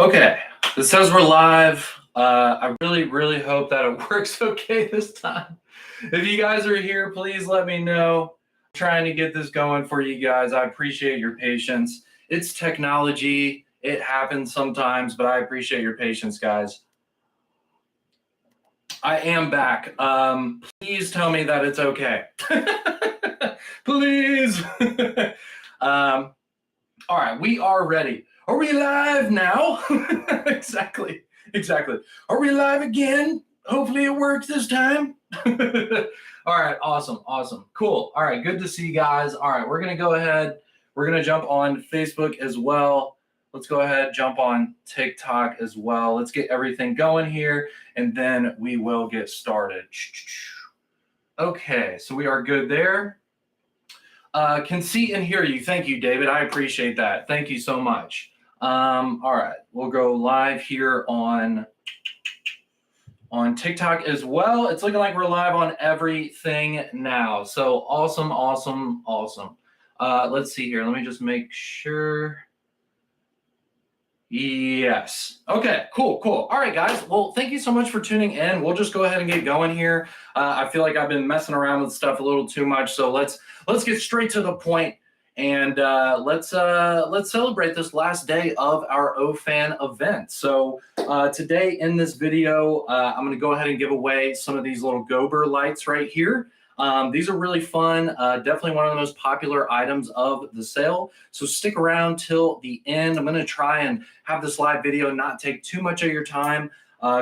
Okay, this says we're live. I really hope that it works okay this time. If you guys are here, please let me know. I'm trying to get this going for you guys. I appreciate your patience. It's technology. It happens sometimes, but I appreciate your patience, guys. I am back. Please tell me that it's okay. Please. All right, we are ready. Are we live now? Exactly. Are we live again? Hopefully it works this time. All right, awesome. Cool. All right, good to see you guys. All right, we're going to go ahead. We're going to jump on Facebook as well. Let's go ahead, jump on TikTok as well. Let's get everything going here, and then we will get started. Okay, so we are good there. Can see and hear you. Thank you, David. I appreciate that. Thank you so much. All right, we'll go live here on TikTok as well. It's looking like we're live on everything now. So awesome. Let's see here. Let me just make sure. Yes. Okay, cool. All right, guys. Well, thank you so much for tuning in. We'll just go ahead and get going here. I feel like I've been messing around with stuff a little too much, so let's get straight to the point and let's celebrate this last day of our OFan event. So today in this video, I'm going to go ahead and give away some of these little Gober lights right here. These are really fun, definitely one of the most popular items of the sale. So stick around till the end. I'm going to try and have this live video not take too much of your time,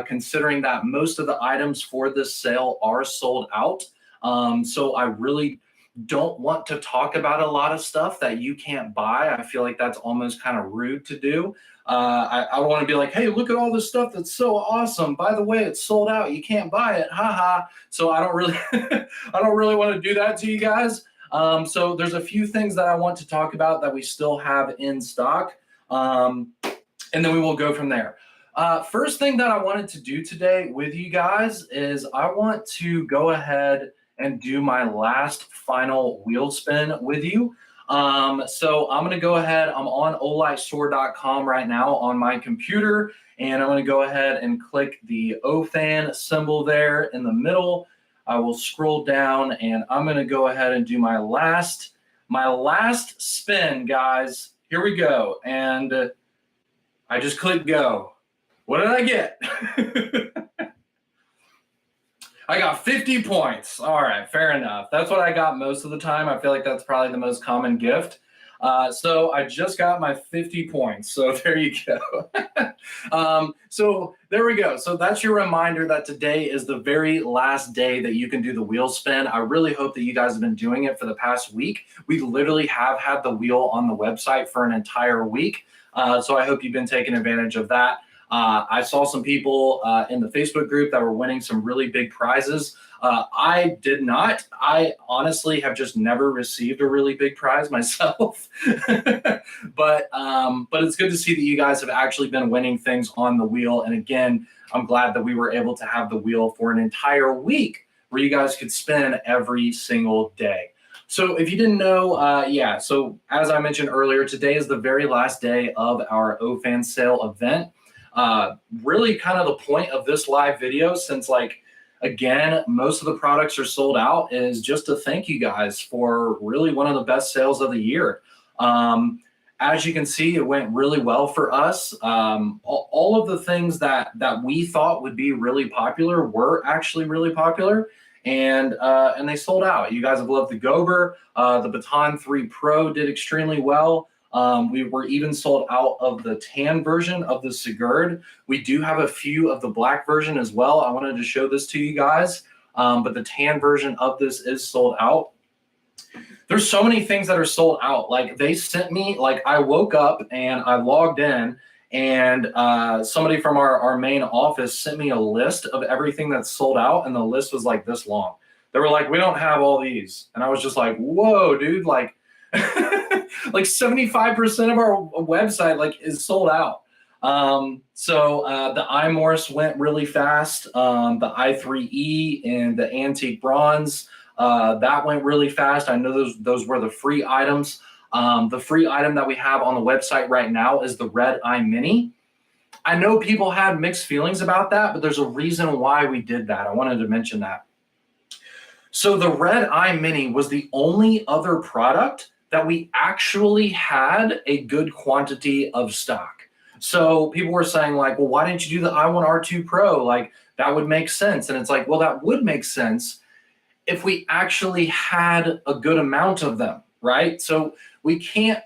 considering that most of the items for this sale are sold out. So I really don't want to talk about a lot of stuff that you can't buy. I feel like that's almost kind of rude to do. I want to be like, hey, look at all this stuff that's so awesome. By the way, it's sold out. You can't buy it. Haha. So I don't really, I don't really want to do that to you guys. So there's a few things that I want to talk about that we still have in stock. And then we will go from there. First thing that I wanted to do today with you guys is I want to go ahead and do my last final wheel spin with you. So I'm going to go ahead. I'm on olightstore.com right now on my computer, and I'm going to go ahead and click the OFan symbol there in the middle. I will scroll down, and I'm going to go ahead and do my last spin, guys. Here we go. And I just clicked go. What did I get? I got 50 points. All right, fair enough. That's what I got most of the time. I feel like that's probably the most common gift. So I just got my 50 points. So there you go. So there we go. So that's your reminder that today is the very last day that you can do the wheel spin. I really hope that you guys have been doing it for the past week. We literally have had the wheel on the website for an entire week. So I hope you've been taking advantage of that. I saw some people in the Facebook group that were winning some really big prizes. I did not. I honestly have just never received a really big prize myself. But it's good to see that you guys have actually been winning things on the wheel. And again, I'm glad that we were able to have the wheel for an entire week where you guys could spin every single day. So if you didn't know, so as I mentioned earlier, today is the very last day of our OFan sale event. Really kind of the point of this live video, since again, most of the products are sold out, is just to thank you guys for really one of the best sales of the year. As you can see, it went really well for us. All of the things that we thought would be really popular were actually really popular, and they sold out. You guys have loved the Gober. The Baton 3 Pro did extremely well. We were even sold out of the tan version of the Sigurd. We do have a few of the black version as well. I wanted to show this to you guys, but the tan version of this is sold out. There's so many things that are sold out. Like they sent me, I woke up and I logged in, and somebody from our main office sent me a list of everything that's sold out, and the list was like this long. They were like, we don't have all these. And I was just like, whoa, dude, like 75% of our website is sold out. So the iMorse went really fast. The i3E and the antique bronze, that went really fast. I know those were the free items. The free item that we have on the website right now is the Red Eye Mini. I know people had mixed feelings about that, but there's a reason why we did that. I wanted to mention that. So the Red Eye Mini was the only other product that we actually had a good quantity of stock. So people were saying like, well, why didn't you do the i1R2 Pro? Like that would make sense. And it's like, well, that would make sense if we actually had a good amount of them, right? So we can't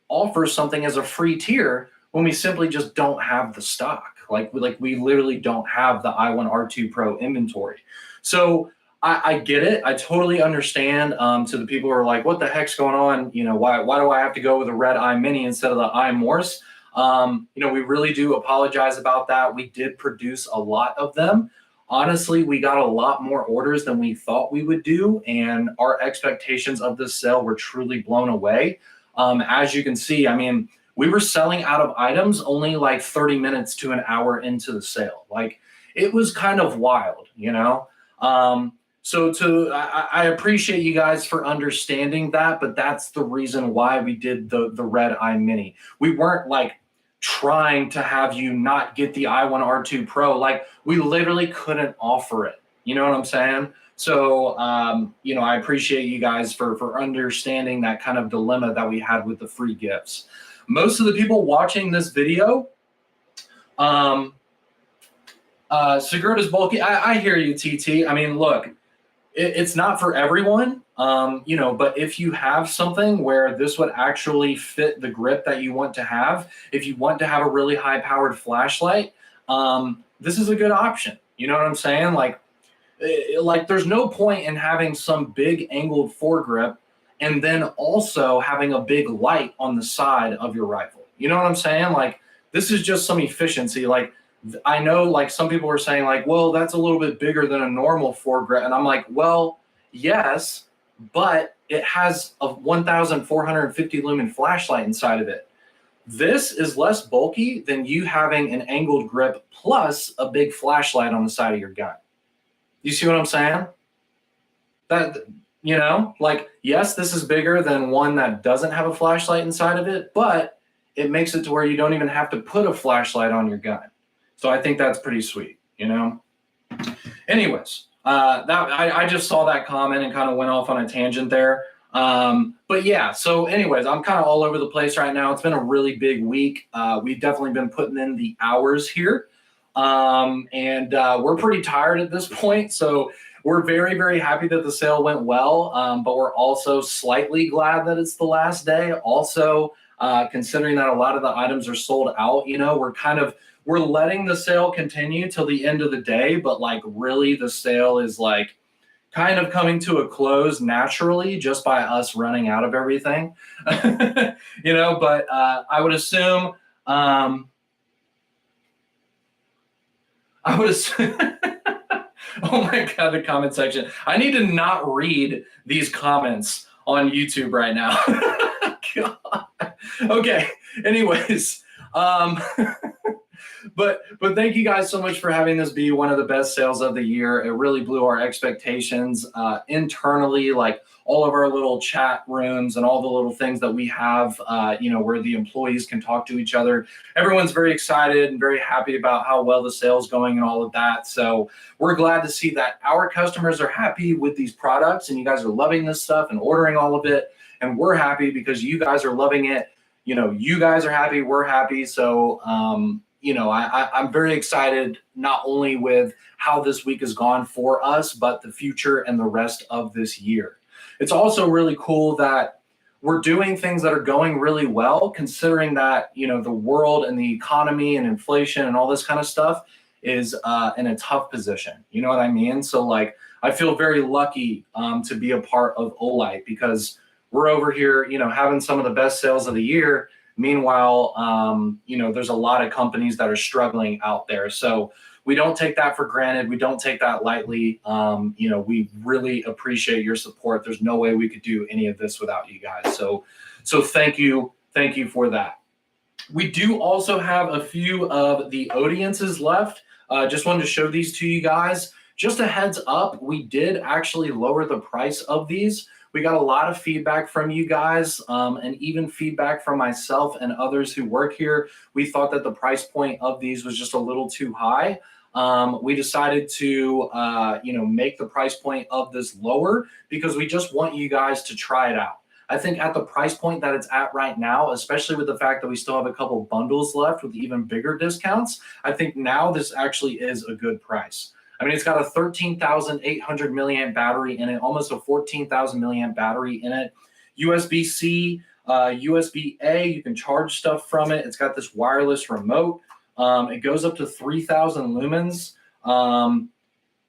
offer something as a free tier when we simply just don't have the stock. We literally don't have the i1R2 Pro inventory. So I get it. I totally understand. To the people who are like, what the heck's going on? You know, why do I have to go with a Red Eye Mini instead of the iMorse? You know, we really do apologize about that. We did produce a lot of them. Honestly, we got a lot more orders than we thought we would do, and our expectations of this sale were truly blown away. As you can see, I mean, we were selling out of items only like 30 minutes to an hour into the sale. Like it was kind of wild, you know? I appreciate you guys for understanding that, but that's the reason why we did the Red Eye Mini. We weren't like trying to have you not get the i1R2 Pro. Like we literally couldn't offer it. You know what I'm saying? So, you know, I appreciate you guys for understanding that kind of dilemma that we had with the free gifts. Most of the people watching this video, Sigurda's bulky. I hear you, TT. I mean, look, it's not for everyone, you know, but if you have something where this would actually fit the grip that you want to have, if you want to have a really high powered flashlight, this is a good option. You know what I'm saying? Like there's no point in having some big angled foregrip and then also having a big light on the side of your rifle. You know what I'm saying? Like this is just some efficiency. Like I know like some people are saying like, well, that's a little bit bigger than a normal foregrip. And I'm like, well, yes, but it has a 1,450 lumen flashlight inside of it. This is less bulky than you having an angled grip plus a big flashlight on the side of your gun. You see what I'm saying? That, you know, like, yes, this is bigger than one that doesn't have a flashlight inside of it, but it makes it to where you don't even have to put a flashlight on your gun. So I think that's pretty sweet, you know? Anyways, I just saw that comment and kind of went off on a tangent there. But yeah, so anyways, I'm kind of all over the place right now. It's been a really big week. We've definitely been putting in the hours here. We're pretty tired at this point. So we're very, very happy that the sale went well. But we're also slightly glad that it's the last day. Also, considering that a lot of the items are sold out, you know, we're letting the sale continue till the end of the day, but like really the sale is like kind of coming to a close naturally just by us running out of everything, you know, but I would assume, oh my God, the comment section. I need to not read these comments on YouTube right now. God. Okay. Anyways, But thank you guys so much for having this be one of the best sales of the year. It really blew our expectations internally, like all of our little chat rooms and all the little things that we have, you know, where the employees can talk to each other. Everyone's very excited and very happy about how well the sale's going and all of that. So we're glad to see that our customers are happy with these products and you guys are loving this stuff and ordering all of it. And we're happy because you guys are loving it. You know, you guys are happy, we're happy. So, you know, I'm very excited not only with how this week has gone for us, but the future and the rest of this year. It's also really cool that we're doing things that are going really well, considering that, you know, the world and the economy and inflation and all this kind of stuff is in a tough position. You know what I mean? So like, I feel very lucky to be a part of Olight because we're over here, you know, having some of the best sales of the year. Meanwhile, you know, there's a lot of companies that are struggling out there. So we don't take that for granted. We don't take that lightly. You know, we really appreciate your support. There's no way we could do any of this without you guys. So thank you. Thank you for that. We do also have a few of the audiences left. Just wanted to show these to you guys. Just a heads up, we did actually lower the price of these. We got a lot of feedback from you guys, and even feedback from myself and others who work here. We thought that the price point of these was just a little too high. We decided to, make the price point of this lower because we just want you guys to try it out. I think at the price point that it's at right now, especially with the fact that we still have a couple bundles left with even bigger discounts, I think now this actually is a good price. I mean, it's got a 13,800 milliamp battery in it, almost a 14,000 milliamp battery in it. USB-C, USB-A, you can charge stuff from it. It's got this wireless remote. It goes up to 3,000 lumens.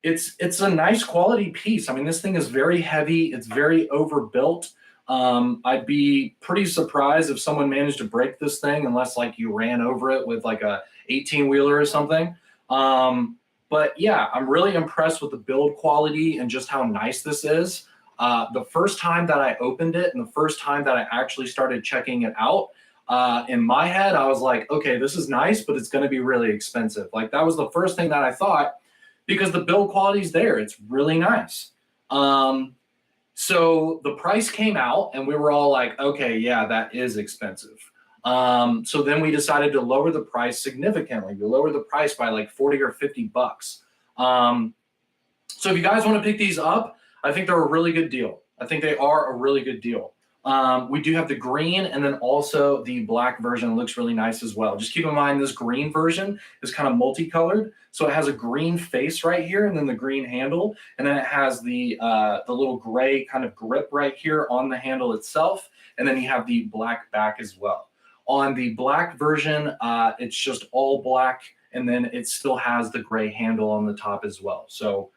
It's a nice quality piece. I mean, this thing is very heavy. It's very overbuilt. I'd be pretty surprised if someone managed to break this thing unless like you ran over it with like a 18-wheeler or something. But yeah, I'm really impressed with the build quality and just how nice this is. The first time that I opened it and the first time that I actually started checking it out, in my head, I was like, okay, this is nice, but it's going to be really expensive. Like that was the first thing that I thought because the build quality is there. It's really nice. So the price came out and we were all like, okay, yeah, that is expensive. So then we decided to lower the price significantly. We lowered the price by like 40 or 50 bucks. So if you guys want to pick these up, I think they're a really good deal. I think they are a really good deal. We do have the green and then also the black version looks really nice as well. Just keep in mind this green version is kind of multicolored. So it has a green face right here and then the green handle. And then it has the little gray kind of grip right here on the handle itself. And then you have the black back as well. On the black version, it's just all black. And then it still has the gray handle on the top as well. So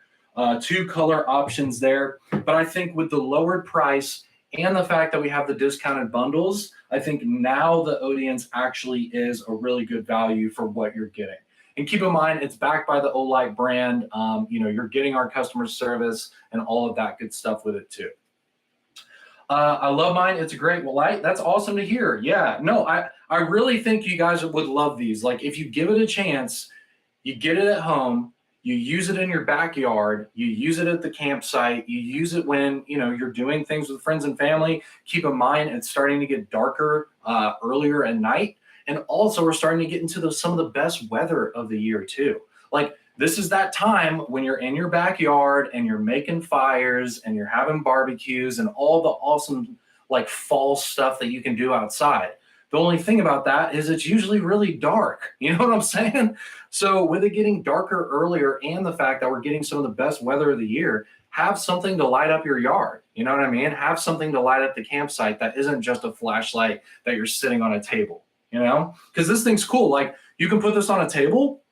2 color options there. But I think with the lowered price and the fact that we have the discounted bundles, I think now the Audience actually is a really good value for what you're getting. And keep in mind, it's backed by the Olight brand. You're getting our customer service and all of that good stuff with it too. I love mine. It's a great light. That's awesome to hear. Yeah, no, I really think you guys would love these. Like if you give it a chance, you get it at home, you use it in your backyard, you use it at the campsite, you use it when you're doing things with friends and family. Keep in mind, it's starting to get darker earlier at night. And also we're starting to get into some of the best weather of the year too. Like this is that time when you're in your backyard and you're making fires and you're having barbecues and all the awesome like fall stuff that you can do outside. The only thing about that is it's usually really dark. You know what I'm saying? So with it getting darker earlier and the fact that we're getting some of the best weather of the year, have something to light up your yard. You know what I mean? Have something to light up the campsite that isn't just a flashlight that you're sitting on a table, because this thing's cool. Like you can put this on a table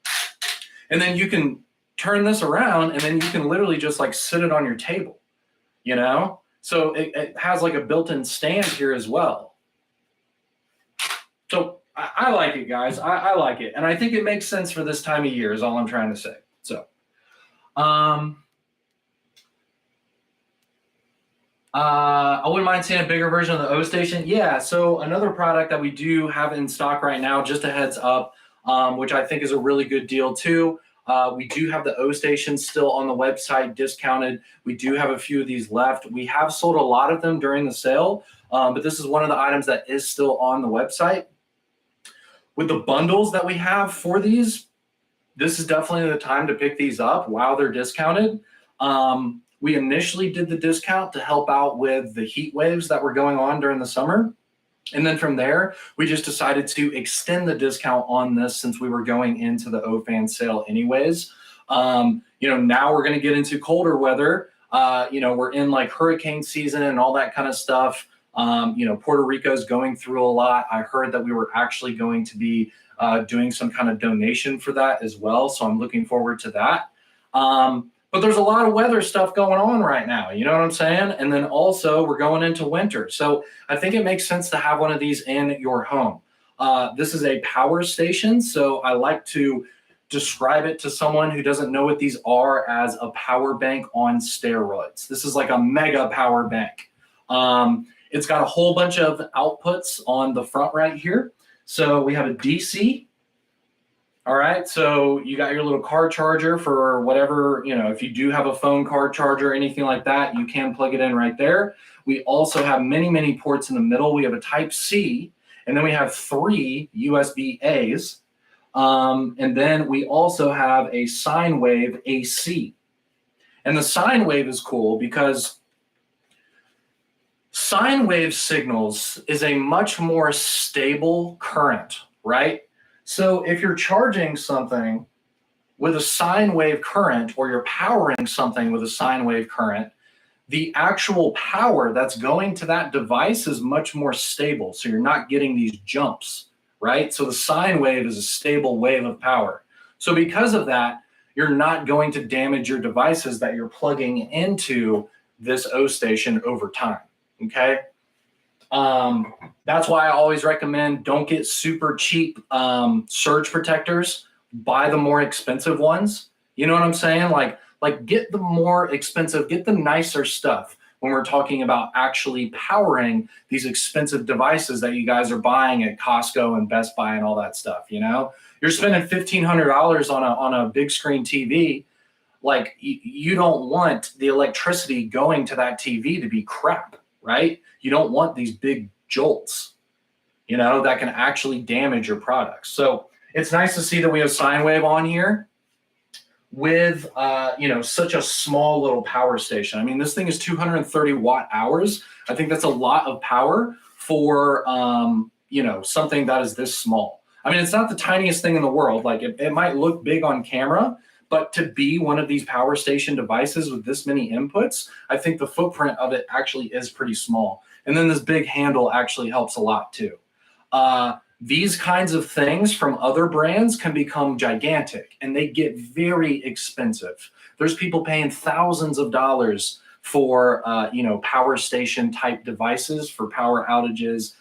and then you can turn this around and then you can literally just like sit it on your table, So it has like a built-in stand here as well. So I like it, guys. I like it. And I think it makes sense for this time of year is all I'm trying to say. So I wouldn't mind seeing a bigger version of the O Station. Yeah, so another product that we do have in stock right now, just a heads up, which I think is a really good deal too. We do have the O Station still on the website discounted. We do have a few of these left. We have sold a lot of them during the sale, but this is one of the items that is still on the website. With the bundles that we have for these, this is definitely the time to pick these up while they're discounted. We initially did the discount to help out with the heat waves that were going on during the summer. And then from there, we just decided to extend the discount on this since we were going into the OFan sale anyways. Now we're going to get into colder weather. We're in like hurricane season and all that kind of stuff. Puerto Rico's going through a lot. I heard that we were actually going to be doing some kind of donation for that as well. So I'm looking forward to that. But there's a lot of weather stuff going on right now. You know what I'm saying? And then also we're going into winter. So I think it makes sense to have one of these in your home. This is a power station. So I like to describe it to someone who doesn't know what these are as a power bank on steroids. This is like a mega power bank. It's got a whole bunch of outputs on the front right here. So we have a DC, All right, so you got your little car charger for whatever, if you do have a phone car charger or anything like that, you can plug it in right there. We also have many, many ports in the middle. We have a Type C, and then we have 3 USB A's. And then we also have a sine wave AC. And the sine wave is cool because sine wave signals is a much more stable current, right? So if you're charging something with a sine wave current, or you're powering something with a sine wave current, the actual power that's going to that device is much more stable. So you're not getting these jumps, right? So the sine wave is a stable wave of power. So because of that, you're not going to damage your devices that you're plugging into this O station over time. Okay. That's why I always recommend don't get super cheap surge protectors. Buy the more expensive ones. You know what I'm saying? Like get the more expensive, get the nicer stuff when we're talking about actually powering these expensive devices that you guys are buying at Costco and Best Buy and all that stuff. You're spending $1,500 on a big screen TV. Like you don't want the electricity going to that TV to be crap, right? You don't want these big jolts, that can actually damage your products. So it's nice to see that we have sine wave on here with, such a small little power station. I mean, this thing is 230 watt hours. I think that's a lot of power for, something that is this small. I mean, it's not the tiniest thing in the world. Like it might look big on camera, but to be one of these power station devices with this many inputs, I think the footprint of it actually is pretty small. And then this big handle actually helps a lot too. These kinds of things from other brands can become gigantic and they get very expensive. There's people paying thousands of dollars for, power station type devices for power outages,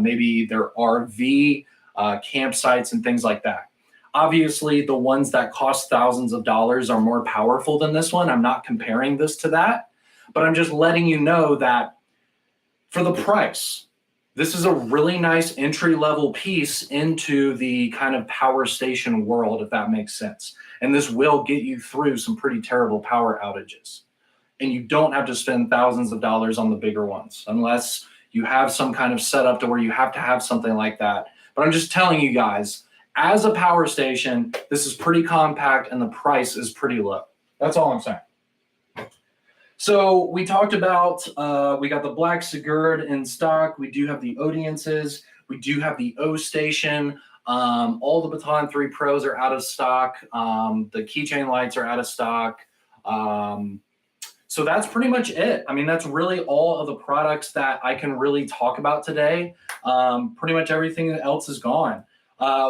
maybe their RV campsites and things like that. Obviously, the ones that cost thousands of dollars are more powerful than this one. I'm not comparing this to that, but I'm just letting you know that for the price, this is a really nice entry-level piece into the kind of power station world, if that makes sense. And this will get you through some pretty terrible power outages. And you don't have to spend thousands of dollars on the bigger ones, unless you have some kind of setup to where you have to have something like that. But I'm just telling you guys, as a power station, this is pretty compact and the price is pretty low. That's all I'm saying. So we talked about, we got the Black Sigurd in stock. We do have the Audiences. We do have the O Station. All the Baton 3 Pros are out of stock. The keychain lights are out of stock. So that's pretty much it. I mean, that's really all of the products that I can really talk about today. Pretty much everything else is gone.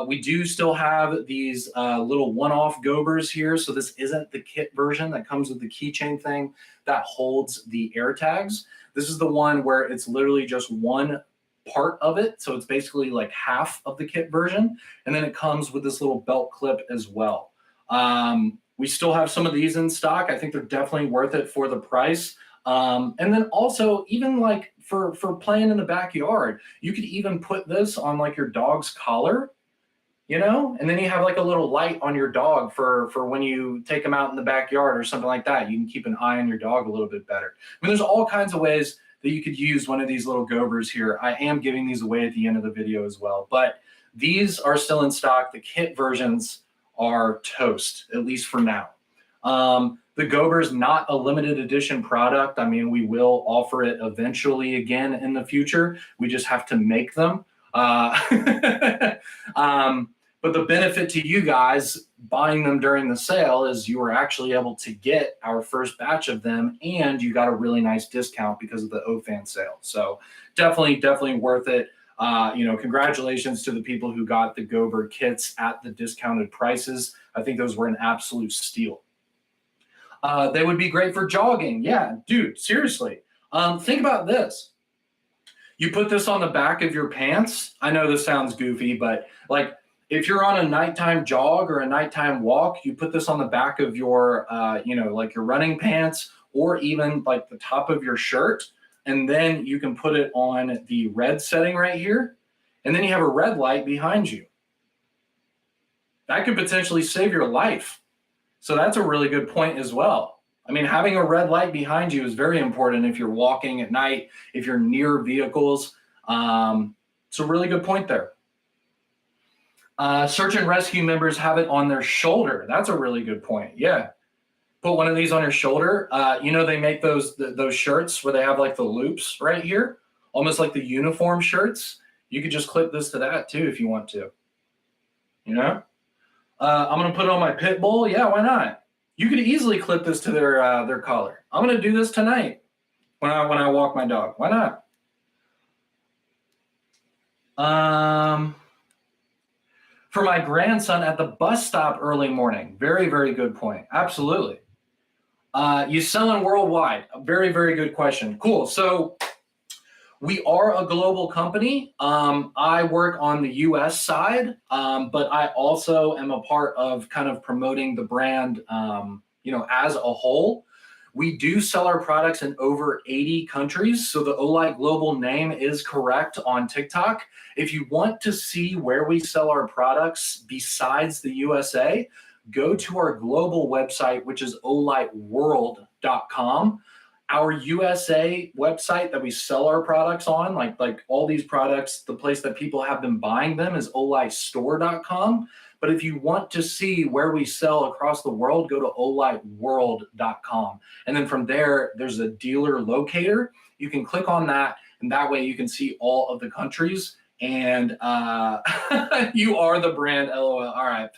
We do still have these little one-off Gobers here. So this isn't the kit version that comes with the keychain thing that holds the air tags. This is the one where it's literally just one part of it. So it's basically like half of the kit version. And then it comes with this little belt clip as well. We still have some of these in stock. I think they're definitely worth it for the price. And then also, even like for playing in the backyard, you could even put this on like your dog's collar, and then you have like a little light on your dog for when you take them out in the backyard or something like that. You can keep an eye on your dog a little bit better. I mean, there's all kinds of ways that you could use one of these little Gobers here. I am giving these away at the end of the video as well, but these are still in stock. The kit versions are toast, at least for now. The Gober is not a limited edition product. I mean, we will offer it eventually again in the future. We just have to make them. But the benefit to you guys buying them during the sale is you were actually able to get our first batch of them, and you got a really nice discount because of the OFan sale. So definitely worth it. Congratulations to the people who got the Gober kits at the discounted prices. I think those were an absolute steal. They would be great for jogging. Yeah, dude, seriously. Think about this. You put this on the back of your pants. I know this sounds goofy, but like if you're on a nighttime jog or a nighttime walk, you put this on the back of your, like your running pants or even like the top of your shirt. And then you can put it on the red setting right here. And then you have a red light behind you. that could potentially save your life. So that's a really good point as well. I mean, having a red light behind you is very important if you're walking at night, if you're near vehicles. It's a really good point there. Search and rescue members have it on their shoulder. That's a really good point. Yeah. Put one of these on your shoulder. They make those shirts where they have like the loops right here, almost like the uniform shirts. You could just clip this to that too if you want to. I'm going to put it on my pit bull. Yeah, why not? You could easily clip this to their collar. I'm going to do this tonight when I walk my dog. Why not? For my grandson at the bus stop early morning. Very, very good point. Absolutely. You selling worldwide? A very, very good question. Cool. So we are a global company. I work on the US side, but I also am a part of kind of promoting the brand, as a whole. We do sell our products in over 80 countries. So the Olight Global name is correct on TikTok. If you want to see where we sell our products besides the USA, go to our global website, which is olightworld.com. Our USA website that we sell our products on, like all these products, the place that people have been buying them is olightstore.com. But if you want to see where we sell across the world, go to olightworld.com. And then from there, there's a dealer locator. You can click on that, and that way you can see all of the countries. And you are the brand, LOL. All right.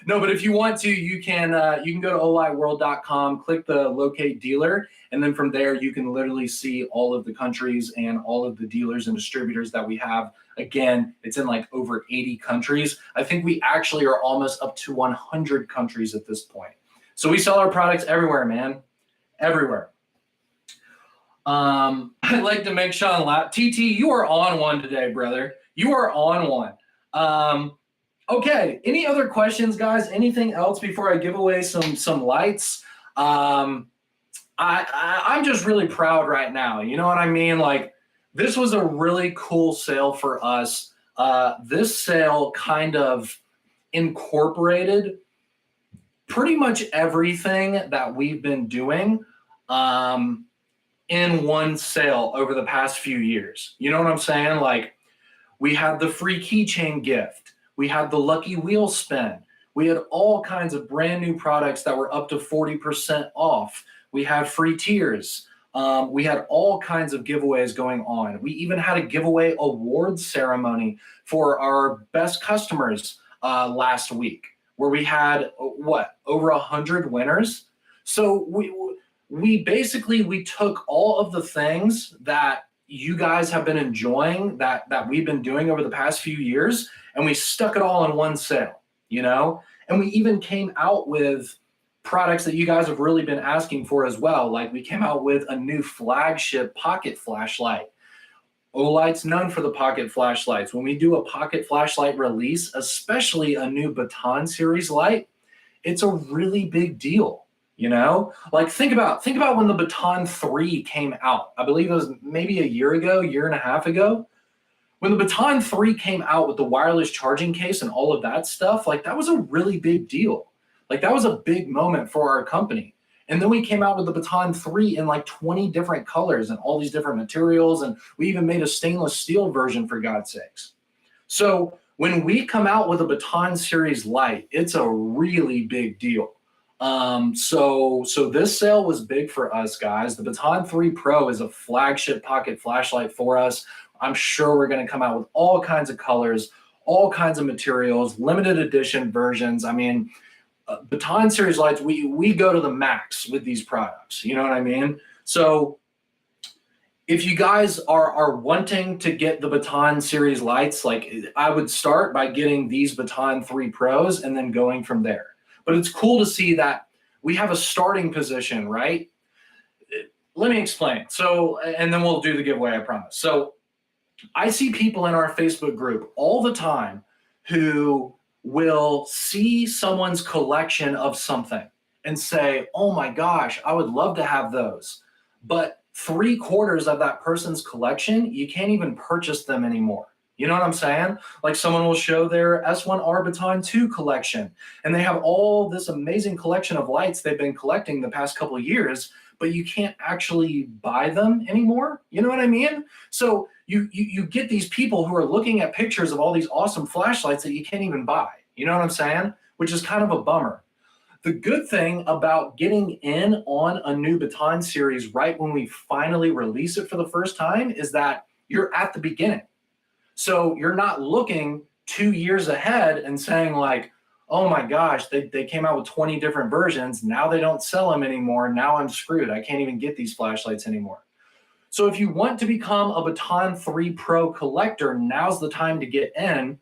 No, but if you want to, you can go to olightworld.com, click the locate dealer, and then from there you can literally see all of the countries and all of the dealers and distributors that we have. Again, it's in like over 80 countries. I think we actually are almost up to 100 countries at this point. So we sell our products everywhere, man, everywhere. I'd like to make Sean laugh. TT, you are on one today, brother. You are on one. Okay, any other questions, guys? Anything else before I give away some lights? I'm just really proud right now. You know what I mean? Like, this was a really cool sale for us. This sale kind of incorporated pretty much everything that we've been doing in one sale over the past few years. You know what I'm saying? Like, we had the free keychain gift. We had the lucky wheel spin. We had all kinds of brand new products that were up to 40% off. We had free tiers. We had all kinds of giveaways going on. We even had a giveaway awards ceremony for our best customers last week, where we had over 100 winners. So we took all of the things that you guys have been enjoying that we've been doing over the past few years, and we stuck it all in one sale, and we even came out with products that you guys have really been asking for as well. Like, we came out with a new flagship pocket flashlight. Olight's known for the pocket flashlights. When we do a pocket flashlight release, especially a new Baton series light, it's a really big deal. Like, think about when the Baton 3 came out. I believe it was maybe a year and a half ago. When the Baton 3 came out with the wireless charging case and all of that stuff, like, that was a really big deal. Like, that was a big moment for our company. And then we came out with the Baton 3 in like 20 different colors and all these different materials. And we even made a stainless steel version, for God's sakes. So when we come out with a Baton series light, it's a really big deal. So this sale was big for us, guys. The Baton 3 Pro is a flagship pocket flashlight for us. I'm sure we're going to come out with all kinds of colors, all kinds of materials, limited edition versions. I mean, Baton series lights, we go to the max with these products. You know what I mean? So if you guys are wanting to get the Baton series lights, like, I would start by getting these Baton 3 Pros and then going from there. But it's cool to see that we have a starting position, right? Let me explain. So, and then we'll do the giveaway, I promise. So I see people in our Facebook group all the time who will see someone's collection of something and say, oh my gosh, I would love to have those. But 3/4 of that person's collection, you can't even purchase them anymore. You know what I'm saying? Like someone will show their S1 Baton 2 collection, and they have all this amazing collection of lights they've been collecting the past couple of years, but you can't actually buy them anymore. You know what I mean? So you get these people who are looking at pictures of all these awesome flashlights that you can't even buy. You know what I'm saying? Which is kind of a bummer. The good thing about getting in on a new Baton series right when we finally release it for the first time is that you're at the beginning. So you're not looking 2 years ahead and saying like, oh my gosh, they came out with 20 different versions. Now they don't sell them anymore. Now I'm screwed. I can't even get these flashlights anymore. So if you want to become a Baton 3 Pro collector, now's the time to get in.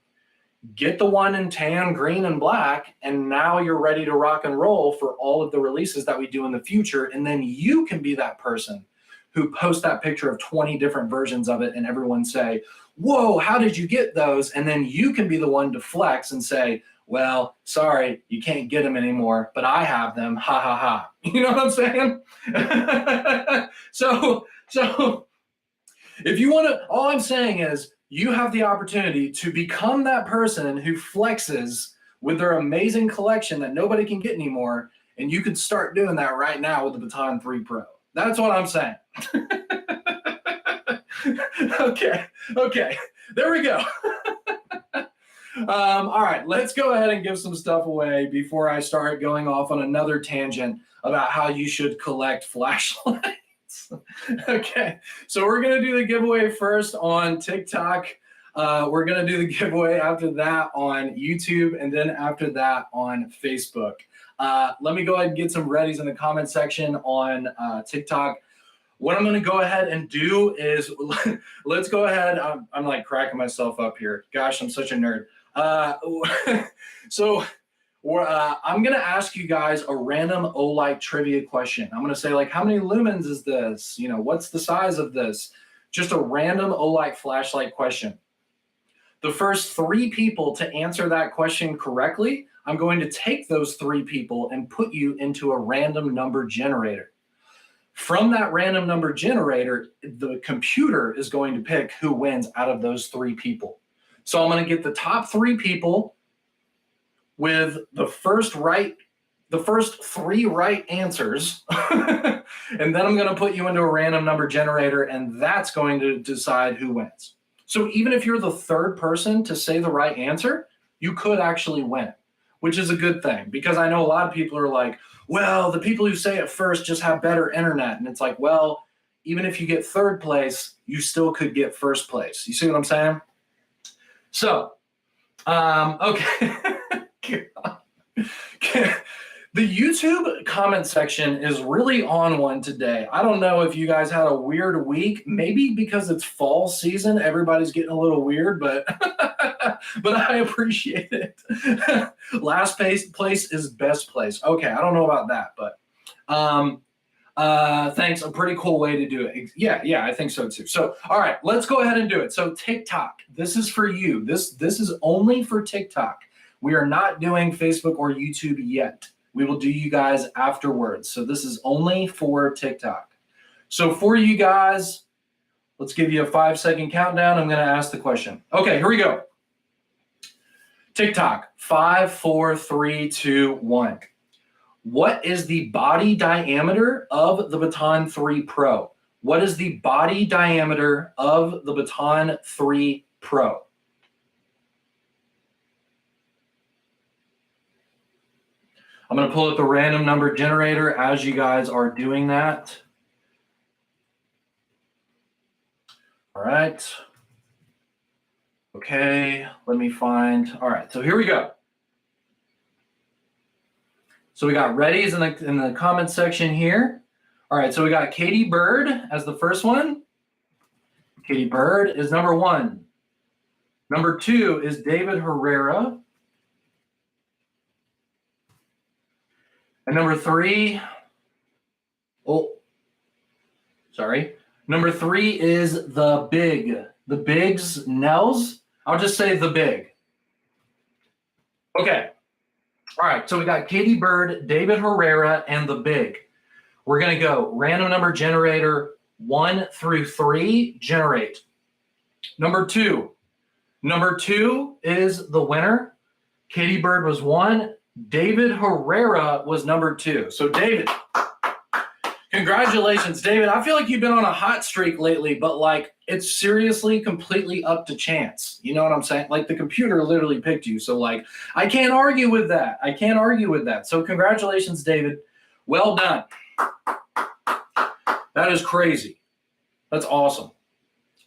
Get the one in tan, green, and black, and now you're ready to rock and roll for all of the releases that we do in the future. And then you can be that person who posts that picture of 20 different versions of it and everyone say, whoa, how did you get those? And then you can be the one to flex and say, well, sorry, you can't get them anymore, but I have them, ha ha ha. You know what I'm saying? So if you want to, all I'm saying is you have the opportunity to become that person who flexes with their amazing collection that nobody can get anymore. And you could start doing that right now with the Baton 3 Pro. That's what I'm saying. Okay, there we go. All right, let's go ahead and give some stuff away before I start going off on another tangent about how you should collect flashlights. Okay, so we're going to do the giveaway first on TikTok. We're going to do the giveaway after that on YouTube, and then after that on Facebook. Let me go ahead and get some readies in the comment section on TikTok. What I'm going to go ahead and do is let's go ahead. I'm like cracking myself up here. Gosh, I'm such a nerd. So I'm going to ask you guys a random Olight trivia question. I'm going to say like, how many lumens is this? You know, what's the size of this? Just a random Olight flashlight question. The first 3 people to answer that question correctly, I'm going to take those 3 people and put you into a random number generator. From that random number generator, the computer is going to pick who wins out of those 3 people. So I'm going to get the top 3 people with the first 3 right answers. And then I'm going to put you into a random number generator, and that's going to decide who wins. So even if you're the 3rd person to say the right answer, you could actually win, which is a good thing, because I know a lot of people are like, well, the people who say it first just have better internet. And it's like, well, even if you get 3rd place, you still could get 1st place. You see what I'm saying? So, okay. The YouTube comment section is really on one today. I don't know if you guys had a weird week, maybe because it's fall season, everybody's getting a little weird, but but I appreciate it. Last place is best place. Okay, I don't know about that, but thanks. A pretty cool way to do it. Yeah, I think so too. So, all right, let's go ahead and do it. So TikTok, this is for you. This is only for TikTok. We are not doing Facebook or YouTube yet. We will do you guys afterwards. So this is only for TikTok. So for you guys, let's give you a 5-second countdown. I'm going to ask the question. Okay, here we go. TikTok, 5, 4, 3, 2, 1. What is the body diameter of the Baton 3 Pro? What is the body diameter of the Baton 3 Pro? I'm going to pull up the random number generator as you guys are doing that. All right. Okay, let me find. All right, so here we go. So we got readies in the comment section here. All right, so we got Katie Bird as the first one. Katie Bird is number 1. Number 2 is David Herrera. And number 3, Number 3 is The Big. The Big's Nels. I'll just say The Big. Okay. All right, so we got Katie Bird, David Herrera, and The Big. We're going to go random number generator 1 through 3, generate. Number 2, Number 2 is the winner. Katie Bird was 1. David Herrera was number 2. So David, congratulations, David. I feel like you've been on a hot streak lately, but like it's seriously completely up to chance. You know what I'm saying? Like the computer literally picked you. So like I can't argue with that. I can't argue with that. So congratulations, David. Well done. That is crazy. That's awesome.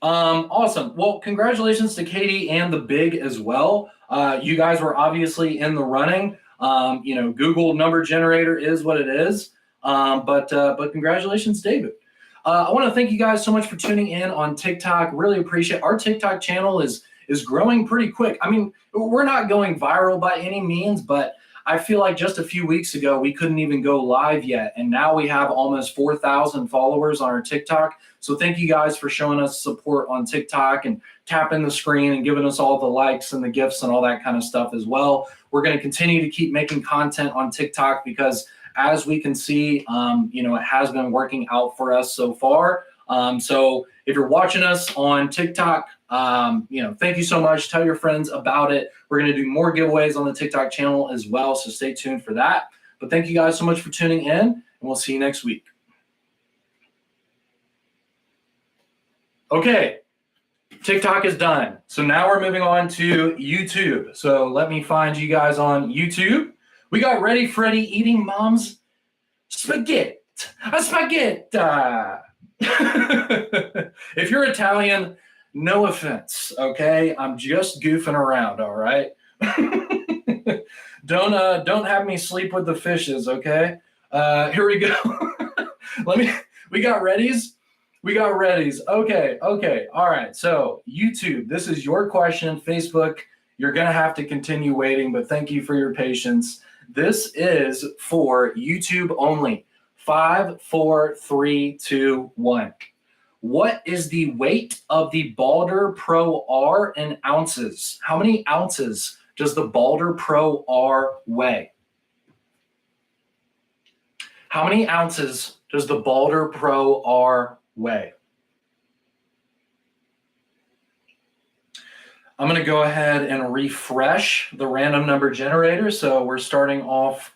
Awesome. Well, congratulations to Katie and the Big as well. You guys were obviously in the running. Google number generator is what it is. But congratulations, David. I want to thank you guys so much for tuning in on TikTok. Really appreciate our TikTok channel is growing pretty quick. I mean, we're not going viral by any means, but I feel like just a few weeks ago we couldn't even go live yet, and now we have almost 4,000 followers on our TikTok. So thank you guys for showing us support on TikTok and tapping the screen and giving us all the likes and the gifts and all that kind of stuff as well. We're going to continue to keep making content on TikTok because as we can see, it has been working out for us so far. So if you're watching us on TikTok, thank you so much. Tell your friends about it. We're going to do more giveaways on the TikTok channel as well, so stay tuned for that. But thank you guys so much for tuning in, and we'll see you next week. Okay, TikTok is done. So now we're moving on to YouTube. So let me find you guys on YouTube. We got Ready Freddy eating mom's spaghetti. Spaghetti. If you're Italian, no offense, okay? I'm just goofing around, all right? Don't have me sleep with the fishes, okay? Here we go. We got readies? We got readies. Okay. All right. So YouTube, this is your question. Facebook, you're going to have to continue waiting, but thank you for your patience. This is for YouTube only. 5, 4, 3, 2, 1. What is the weight of the Balder Pro R in ounces? How many ounces does the Balder Pro R weigh? How many ounces does the Balder Pro R weigh? I'm going to go ahead and refresh the random number generator. So we're starting off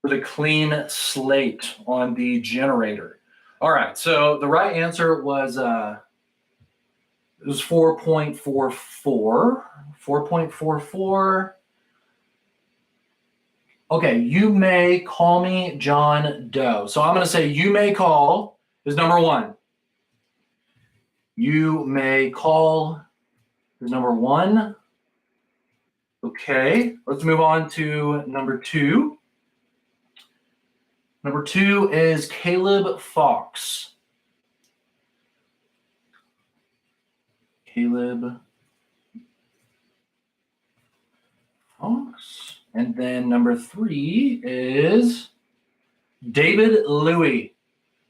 with a clean slate on the generator. All right, so the right answer was 4.44. 4.44. Okay, you may call me John Doe. So I'm going to say you may call is number 1. You may call is number 1. Okay, let's move on to number 2. Number 2 is Caleb Fox. Caleb Fox. And then number 3 is David Louie.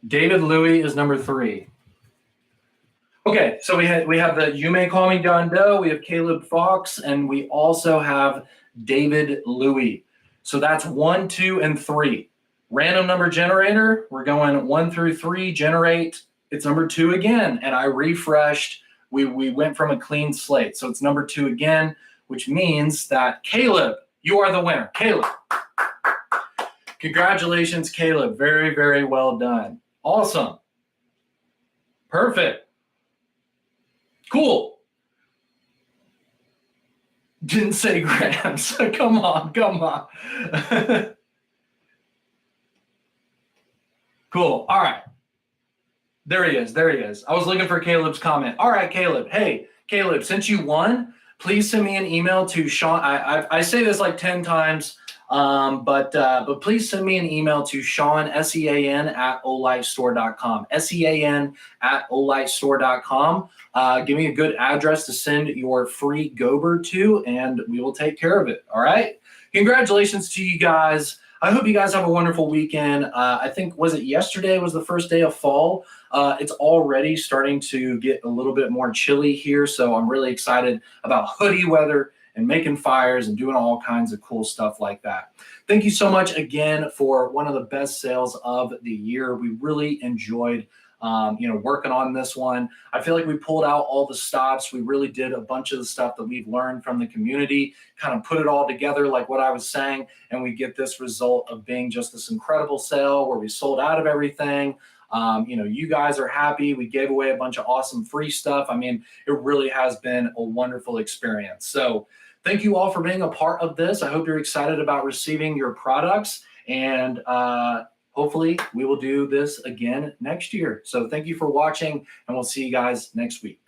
David Louie is number 3. Okay, so we have the You May Call Me John Doe, we have Caleb Fox, and we also have David Louie. So that's 1, 2, and 3. Random number generator, we're going 1 through 3, generate. It's number 2 again, and I refreshed. We went from a clean slate. So it's number 2 again, which means that Caleb, you are the winner. Caleb. Congratulations, Caleb. Very, very well done. Awesome. Perfect. Cool. Didn't say grams. Come on. Cool. All right. There he is. I was looking for Caleb's comment. All right, Caleb. Hey, Caleb, since you won, please send me an email to Sean. I say this like 10 times, but please send me an email to Sean, SEAN, @olightstore.com. SEAN @olightstore.com. Give me a good address to send your free Gober to, and we will take care of it. All right. Congratulations to you guys. I hope you guys have a wonderful weekend. I think, was it yesterday was the first day of fall? It's already starting to get a little bit more chilly here, so I'm really excited about hoodie weather and making fires and doing all kinds of cool stuff like that. Thank you so much again for one of the best sales of the year. We really enjoyed working on this one. I feel like we pulled out all the stops. We really did a bunch of the stuff that we've learned from the community, kind of put it all together like what I was saying, and we get this result of being just this incredible sale where we sold out of everything. You guys are happy. We gave away a bunch of awesome free stuff. I mean, it really has been a wonderful experience. So thank you all for being a part of this. I hope you're excited about receiving your products, and hopefully we will do this again next year. So thank you for watching, and we'll see you guys next week.